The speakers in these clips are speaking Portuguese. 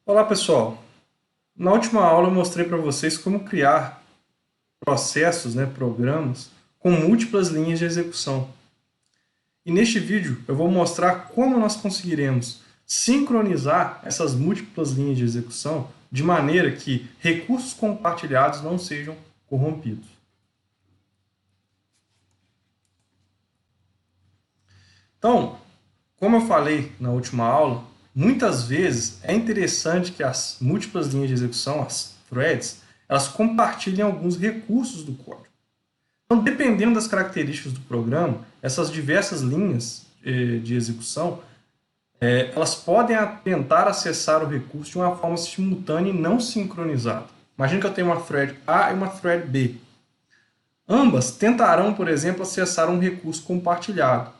Olá pessoal, na última aula eu mostrei para vocês como criar processos, programas com múltiplas linhas de execução. E neste vídeo eu vou mostrar como nós conseguiremos sincronizar essas múltiplas linhas de execução de maneira que recursos compartilhados não sejam corrompidos. Então, como eu falei na última aula, muitas vezes é interessante que as múltiplas linhas de execução, as threads, elas compartilhem alguns recursos do código. Então, dependendo das características do programa, essas diversas linhas de execução, elas podem tentar acessar o recurso de uma forma simultânea e não sincronizada. Imagina que eu tenho uma thread A e uma thread B. Ambas tentarão, por exemplo, acessar um recurso compartilhado.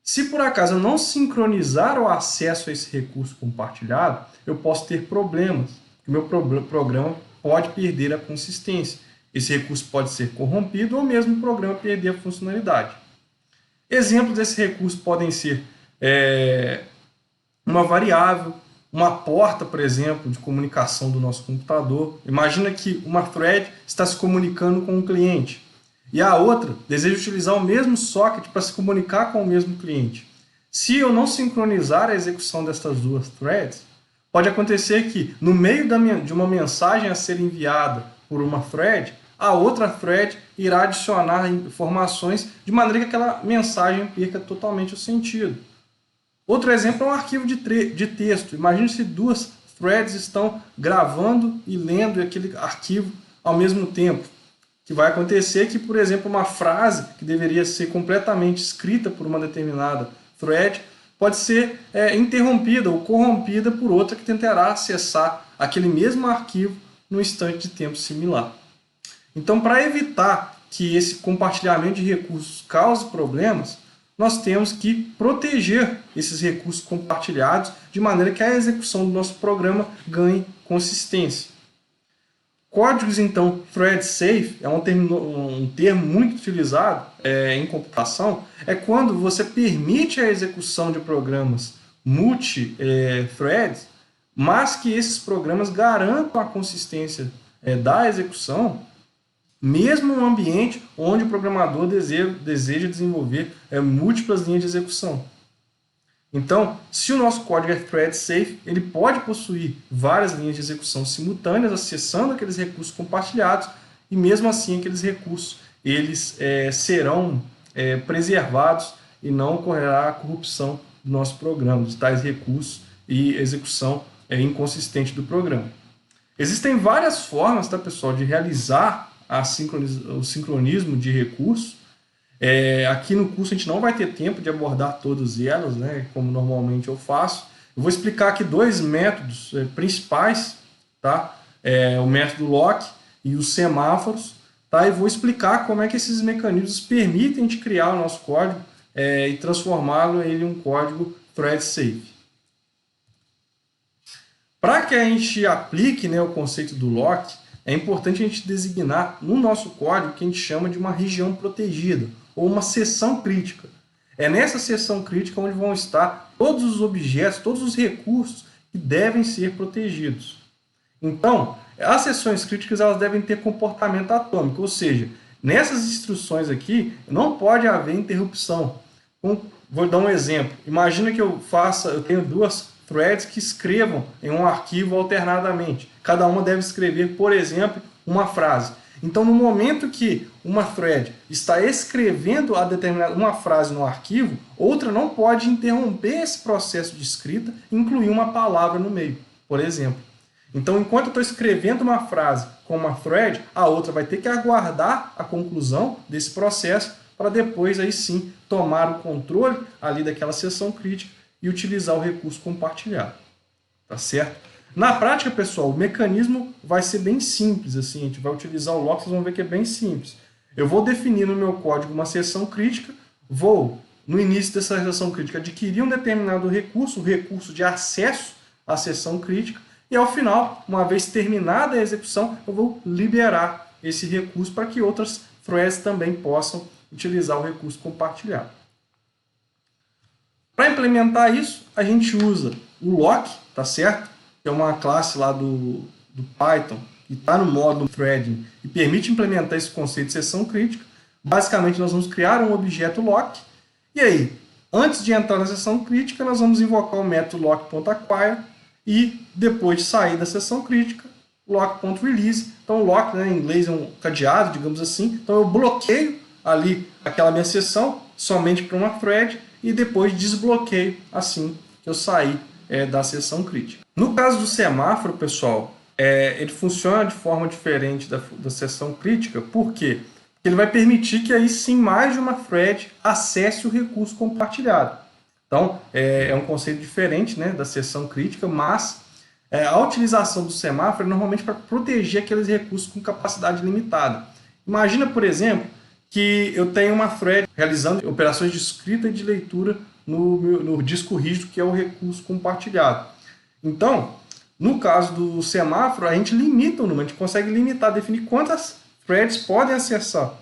Se por acaso eu não sincronizar o acesso a esse recurso compartilhado, eu posso ter problemas. O meu programa pode perder a consistência. Esse recurso pode ser corrompido ou mesmo o programa perder a funcionalidade. Exemplos desse recurso podem ser uma variável, uma porta, por exemplo, de comunicação do nosso computador. Imagina que uma thread está se comunicando com um cliente e a outra deseja utilizar o mesmo socket para se comunicar com o mesmo cliente. Se eu não sincronizar a execução destas duas threads, pode acontecer que no meio de uma mensagem a ser enviada por uma thread, a outra thread irá adicionar informações de maneira que aquela mensagem perca totalmente o sentido. Outro exemplo é um arquivo de texto. Imagine se duas threads estão gravando e lendo aquele arquivo ao mesmo tempo. O que vai acontecer é que, por exemplo, uma frase que deveria ser completamente escrita por uma determinada thread pode ser interrompida ou corrompida por outra que tentará acessar aquele mesmo arquivo num instante de tempo similar. Então, para evitar que esse compartilhamento de recursos cause problemas, nós temos que proteger esses recursos compartilhados de maneira que a execução do nosso programa ganhe consistência. Códigos, então, thread safe é um termo muito utilizado em computação, é quando você permite a execução de programas multi-threads, mas que esses programas garantam a consistência da execução, mesmo no ambiente onde o programador deseja desenvolver múltiplas linhas de execução. Então, se o nosso código é thread safe, ele pode possuir várias linhas de execução simultâneas, acessando aqueles recursos compartilhados, e mesmo assim aqueles recursos eles serão preservados e não ocorrerá a corrupção do nosso programa, de tais recursos e execução inconsistente do programa. Existem várias formas, tá, pessoal, de realizar o sincronismo de recursos. Aqui no curso a gente não vai ter tempo de abordar todas elas, né, como normalmente eu faço. Eu vou explicar aqui dois métodos principais, tá? O método lock e os semáforos, tá? E vou explicar como é que esses mecanismos permitem de criar o nosso código e transformá-lo em um código thread safe. Para que a gente aplique, né, o conceito do lock, é importante a gente designar no nosso código o que a gente chama de uma região protegida, ou uma seção crítica. É nessa seção crítica onde vão estar todos os objetos, todos os recursos que devem ser protegidos. Então, as seções críticas elas devem ter comportamento atômico, ou seja, nessas instruções aqui não pode haver interrupção. Vou dar um exemplo. Imagina que eu tenho duas threads que escrevam em um arquivo alternadamente. Cada uma deve escrever, por exemplo, uma frase. Então, no momento que uma thread está escrevendo uma frase no arquivo, outra não pode interromper esse processo de escrita e incluir uma palavra no meio, por exemplo. Então, enquanto eu estou escrevendo uma frase com uma thread, a outra vai ter que aguardar a conclusão desse processo para depois, aí sim, tomar o controle ali daquela seção crítica e utilizar o recurso compartilhado. Tá certo? Na prática, pessoal, o mecanismo vai ser bem simples. Assim, a gente vai utilizar o lock, vocês vão ver que é bem simples. Eu vou definir no meu código uma seção crítica, vou, no início dessa seção crítica, adquirir um determinado recurso, o recurso de acesso à seção crítica, e ao final, uma vez terminada a execução, eu vou liberar esse recurso para que outras threads também possam utilizar o recurso compartilhado. Para implementar isso, a gente usa o lock, tá certo? que é uma classe lá do Python, que está no módulo threading e permite implementar esse conceito de seção crítica. Basicamente, nós vamos criar um objeto lock, e aí, antes de entrar na seção crítica, nós vamos invocar o método lock.acquire, e depois de sair da seção crítica, lock.release. Então, o lock, né, em inglês, é um cadeado, digamos assim. Então, eu bloqueio ali aquela minha seção somente para uma thread e depois desbloqueio assim que eu sair da seção crítica. No caso do semáforo, pessoal, ele funciona de forma diferente da seção crítica. Por quê? Porque ele vai permitir que aí sim mais de uma thread acesse o recurso compartilhado. Então, é um conceito diferente, né, da seção crítica, mas a utilização do semáforo é normalmente para proteger aqueles recursos com capacidade limitada. Imagina, por exemplo, que eu tenho uma thread realizando operações de escrita e de leitura no disco rígido, que é o recurso compartilhado. Então, no caso do semáforo, a gente limita o número, a gente consegue limitar, definir quantas threads podem acessar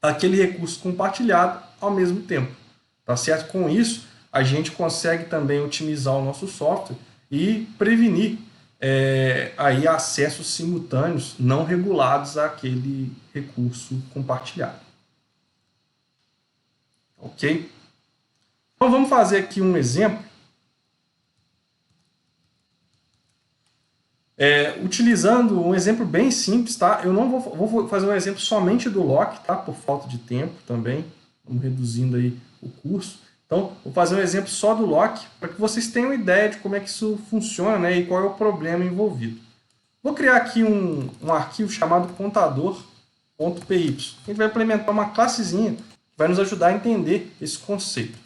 aquele recurso compartilhado ao mesmo tempo. Tá certo? Com isso, a gente consegue também otimizar o nosso software e prevenir aí acessos simultâneos não regulados àquele recurso compartilhado. Ok? Então vamos fazer aqui um exemplo. Utilizando um exemplo bem simples, tá? Eu não vou fazer um exemplo somente do lock, tá? Por falta de tempo também. Vamos reduzindo aí o curso. Então, vou fazer um exemplo só do lock, para que vocês tenham ideia de como é que isso funciona, né? E qual é o problema envolvido. Vou criar aqui um arquivo chamado contador.py. A gente vai implementar uma classezinha que vai nos ajudar a entender esse conceito.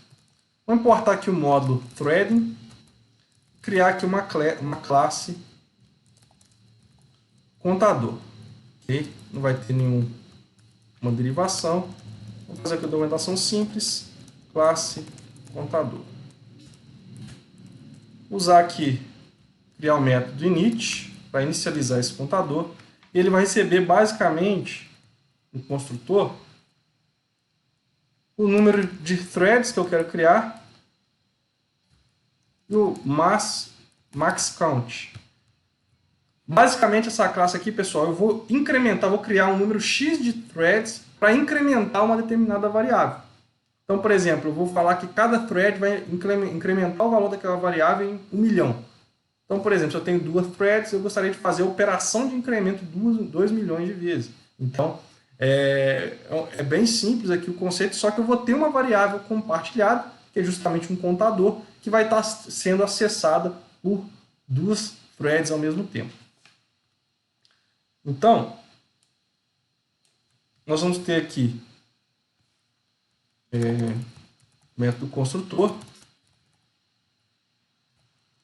Vou importar aqui o módulo threading, criar aqui uma classe contador. Okay? Não vai ter nenhuma derivação. Vou fazer aqui a documentação simples, classe contador. Usar aqui, criar o método init para inicializar esse contador. Ele vai receber basicamente no construtor o número de threads que eu quero criar e o max count. Basicamente, essa classe aqui, pessoal, eu vou incrementar, vou criar um número X de threads para incrementar uma determinada variável. Então, por exemplo, eu vou falar que cada thread vai incrementar o valor daquela variável em 1 milhão. Então, por exemplo, se eu tenho 2 threads, eu gostaria de fazer a operação de incremento 2 milhões de vezes. Então, é bem simples aqui o conceito, só que eu vou ter uma variável compartilhada, que é justamente um contador, que vai estar sendo acessada por 2 threads ao mesmo tempo. Então, nós vamos ter aqui método construtor.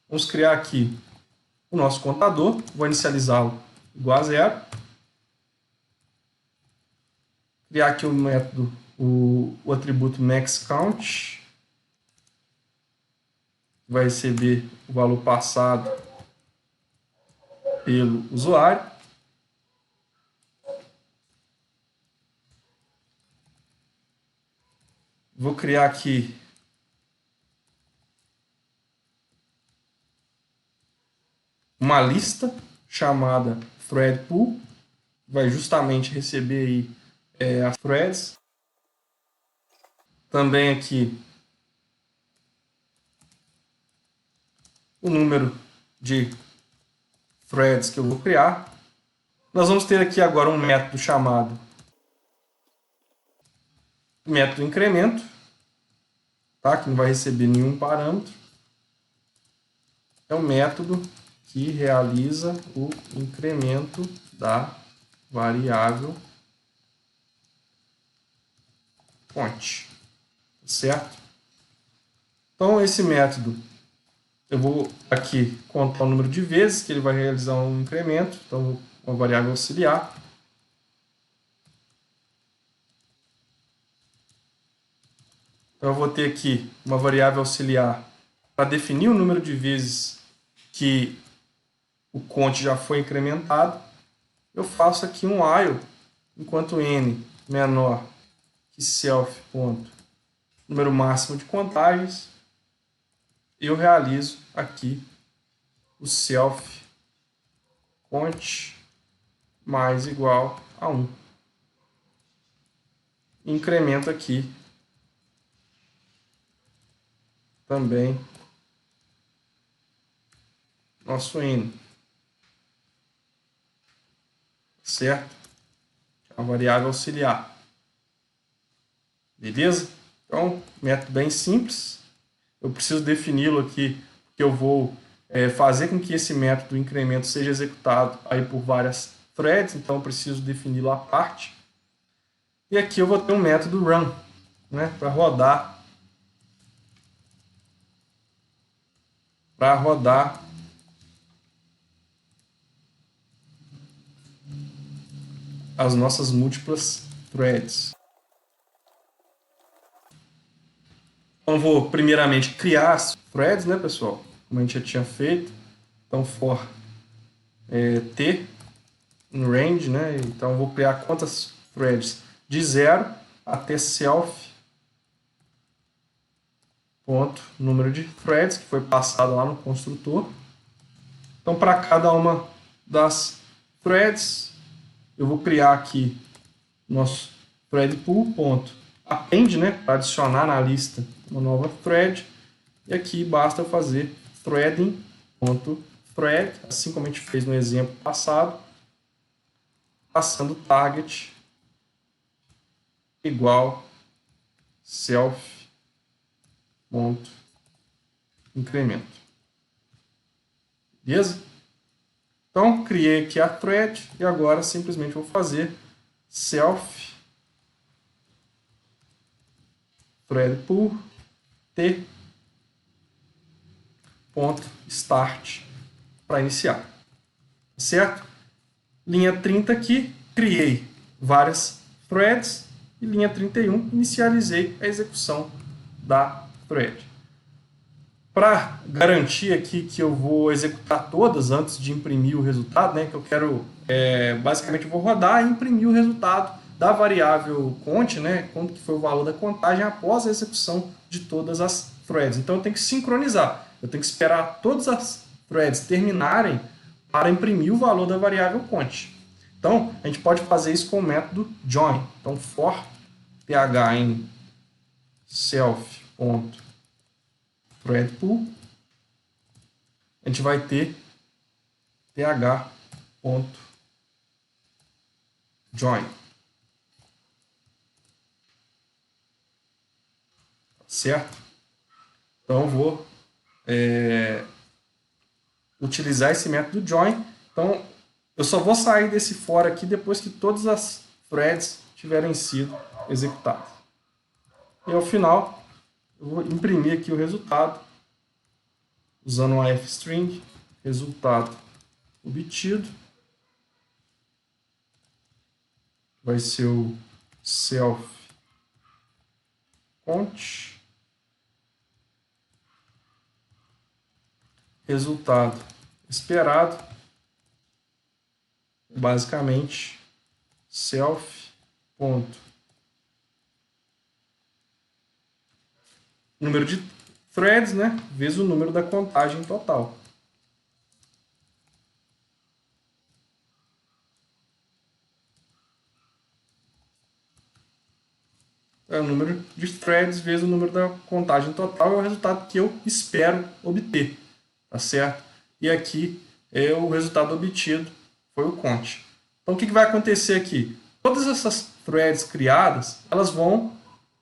Vamos criar aqui o nosso contador. Vou inicializá-lo igual a 0. Criar aqui o método, o atributo maxCount. Vai receber o valor passado pelo usuário. Vou criar aqui uma lista chamada threadPool, vai justamente receber aí, as threads. Também aqui o número de threads que eu vou criar. Nós vamos ter aqui agora um método chamado método incremento, tá? Que não vai receber nenhum parâmetro. É um método que realiza o incremento da variável fonte, certo? Então, esse método, eu vou aqui contar o número de vezes que ele vai realizar um incremento, então, uma variável auxiliar. Então, eu vou ter aqui uma variável auxiliar para definir o número de vezes que o count já foi incrementado. Eu faço aqui um while, enquanto n menor que self, número máximo de contagens, eu realizo aqui o self cont mais igual a 1. Incremento aqui também nosso n, certo? É uma variável auxiliar. Beleza? Então, método bem simples. Eu preciso defini-lo aqui, porque eu vou fazer com que esse método incremento seja executado aí por várias threads, então eu preciso defini-lo à parte. E aqui eu vou ter um método run, né, para rodar as nossas múltiplas threads. Então vou primeiramente criar as threads, né, pessoal? Como a gente já tinha feito. Então for t no range, né? Então vou criar quantas threads de 0 até self ponto número de threads que foi passado lá no construtor. Então para cada uma das threads eu vou criar aqui nosso thread pool ponto append, né, para adicionar na lista uma nova thread, e aqui basta fazer threading ponto thread, assim como a gente fez no exemplo passado, passando target igual self ponto incremento. Beleza? Então criei aqui a thread e agora simplesmente vou fazer self thread pool t ponto start para iniciar, certo? Linha 30 aqui, criei várias threads, e linha 31, inicializei a execução da thread. Para garantir aqui que eu vou executar todas antes de imprimir o resultado, né, que eu quero, basicamente eu vou rodar e imprimir o resultado da variável cont, né, quanto que foi o valor da contagem após a execução de todas as threads. Então eu tenho que sincronizar, eu tenho que esperar todas as threads terminarem para imprimir o valor da variável cont. Então a gente pode fazer isso com o método join. Então for th em self.thread pool, a gente vai ter th.join. Certo? Então eu vou utilizar esse método join. Então eu só vou sair desse for aqui depois que todas as threads tiverem sido executadas. E ao final eu vou imprimir aqui o resultado usando uma fstring, resultado obtido vai ser o self cont, resultado esperado, basicamente self ponto número de threads, né, vezes o número da contagem total. É o número de threads vezes o número da contagem total, é o resultado que eu espero obter, tá certo? E aqui o resultado obtido foi o cont. Então o que vai acontecer aqui? Todas essas threads criadas, elas vão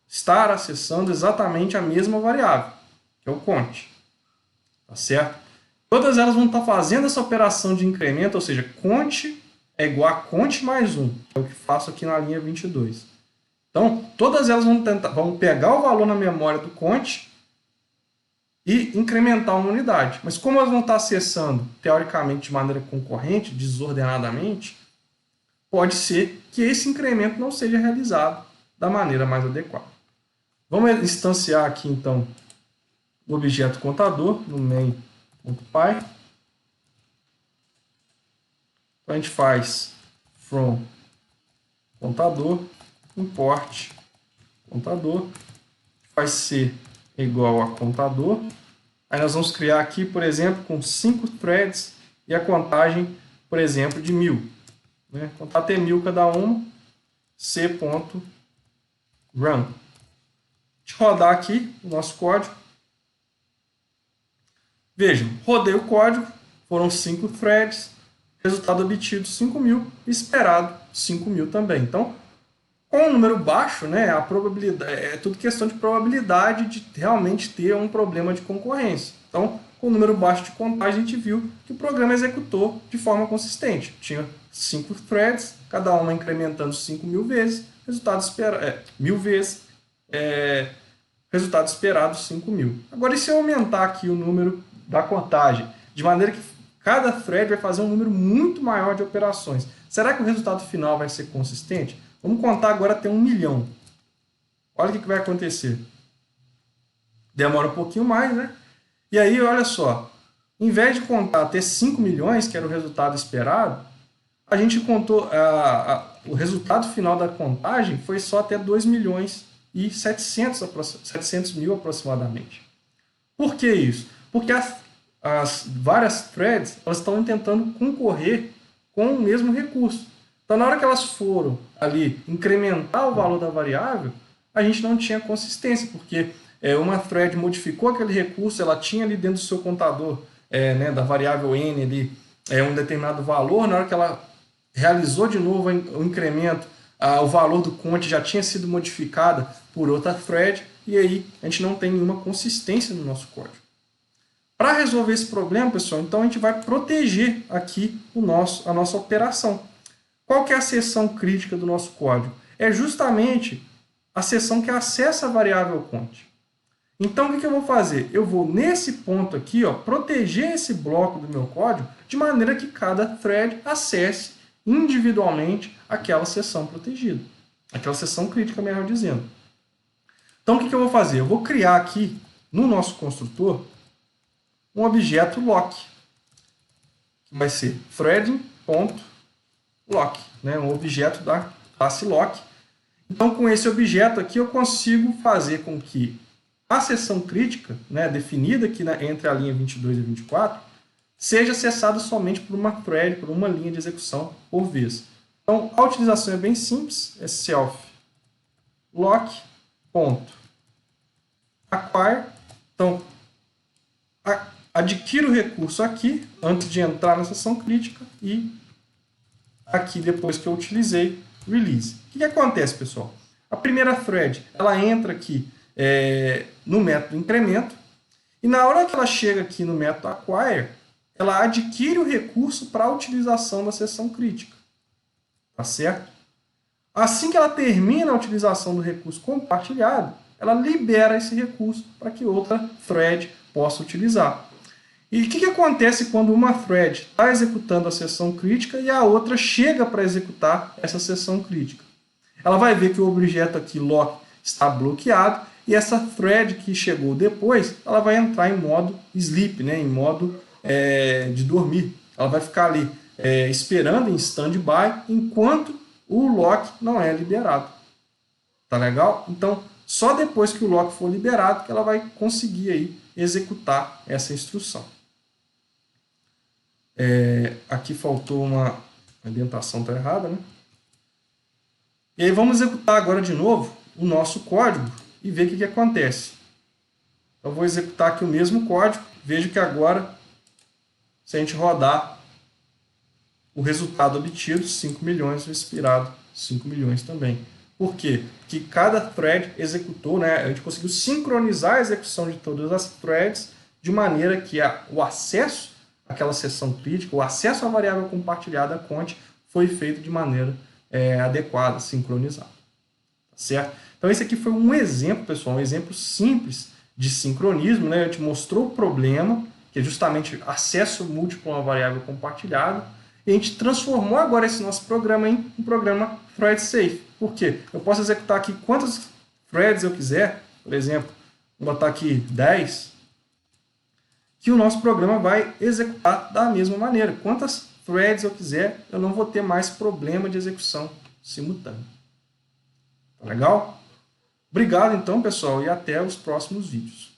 estar acessando exatamente a mesma variável, que é o cont, tá certo? Todas elas vão estar fazendo essa operação de incremento, ou seja, cont é igual a cont mais 1, que é o que faço aqui na linha 22. Então, todas elas vão pegar o valor na memória do cont e incrementar uma unidade. Mas como elas vão estar acessando, teoricamente, de maneira concorrente, desordenadamente, pode ser que esse incremento não seja realizado da maneira mais adequada. Vamos instanciar aqui, então, o objeto contador no main.py. Então, a gente faz from contador, import contador, vai ser igual a contador, Aí nós vamos criar aqui, por exemplo, com 5 threads e a contagem, por exemplo, de 1000. Né? Contar até 1000 cada uma, c.run. Deixa eu rodar aqui o nosso código. Vejam, rodei o código, foram 5 threads, resultado obtido 5.000, esperado 5.000 também. Então, com um número baixo, né, a probabilidade, é tudo questão de probabilidade de realmente ter um problema de concorrência. Então, com um número baixo de contagem, a gente viu que o programa executou de forma consistente. Tinha 5 threads, cada uma incrementando 5.000 vezes, resultado esperado 1.000 vezes, resultado esperado 5.000. Agora, e se eu aumentar aqui o número da contagem, de maneira que cada thread vai fazer um número muito maior de operações? Será que o resultado final vai ser consistente? Vamos contar agora até 1 milhão. Olha o que vai acontecer. Demora um pouquinho mais, né? E aí, olha só. Em vez de contar até 5 milhões, que era o resultado esperado, a gente contou... o resultado final da contagem foi só até 2 milhões e 700 mil aproximadamente. Por que isso? Porque as várias threads elas estão tentando concorrer com o mesmo recurso. Então, na hora que elas foram ali incrementar o valor da variável, a gente não tinha consistência, porque uma thread modificou aquele recurso, ela tinha ali dentro do seu contador né, da variável n ali, um determinado valor, na hora que ela realizou de novo o incremento, o valor do count já tinha sido modificado por outra thread, e aí a gente não tem nenhuma consistência no nosso código. Para resolver esse problema, pessoal, então a gente vai proteger aqui a nossa operação. Qual que é a seção crítica do nosso código? É justamente a seção que acessa a variável count. Então, o que eu vou fazer? Eu vou, nesse ponto aqui, proteger esse bloco do meu código de maneira que cada thread acesse individualmente aquela seção protegida. Aquela seção crítica, melhor dizendo. Então, o que eu vou fazer? Eu vou criar aqui, no nosso construtor, um objeto lock, que vai ser threading.lock, né? Um objeto da classe lock. Então, com esse objeto aqui, eu consigo fazer com que a seção crítica, né, definida aqui entre a linha 22 e 24, seja acessada somente por uma thread, por uma linha de execução por vez. Então, a utilização é bem simples, é self lock.acquire. Então, adquiro o recurso aqui, antes de entrar na seção crítica, e aqui, depois que eu utilizei, release. O que acontece, pessoal? A primeira thread, ela entra aqui no método incremento, e na hora que ela chega aqui no método acquire, ela adquire o recurso para a utilização da seção crítica. Tá certo? Assim que ela termina a utilização do recurso compartilhado, ela libera esse recurso para que outra thread possa utilizar. E o que acontece quando uma thread está executando a seção crítica e a outra chega para executar essa seção crítica? Ela vai ver que o objeto aqui, lock, está bloqueado, e essa thread que chegou depois, ela vai entrar em modo sleep, né, em modo de dormir. Ela vai ficar ali esperando em stand-by enquanto o lock não é liberado. Tá legal? Então, só depois que o lock for liberado que ela vai conseguir aí executar essa instrução. Aqui faltou uma indentação, está errada, né? E aí vamos executar agora de novo o nosso código e ver o que acontece. Eu vou executar aqui o mesmo código. Vejo que agora, se a gente rodar, o resultado obtido, 5 milhões, o expirado, 5 milhões também. Por quê? Porque cada thread executou, né? A gente conseguiu sincronizar a execução de todas as threads de maneira que o acesso àquela seção crítica, o acesso à variável compartilhada count foi feito de maneira adequada, sincronizada. Tá certo? Então esse aqui foi um exemplo, pessoal, um exemplo simples de sincronismo, né? A gente mostrou o problema, que é justamente acesso múltiplo a uma variável compartilhada, e a gente transformou agora esse nosso programa em um programa thread safe. Por quê? Eu posso executar aqui quantas threads eu quiser, por exemplo, vou botar aqui 10, que o nosso programa vai executar da mesma maneira. Quantas threads eu quiser, eu não vou ter mais problema de execução simultânea. Tá legal? Obrigado então, pessoal, e até os próximos vídeos.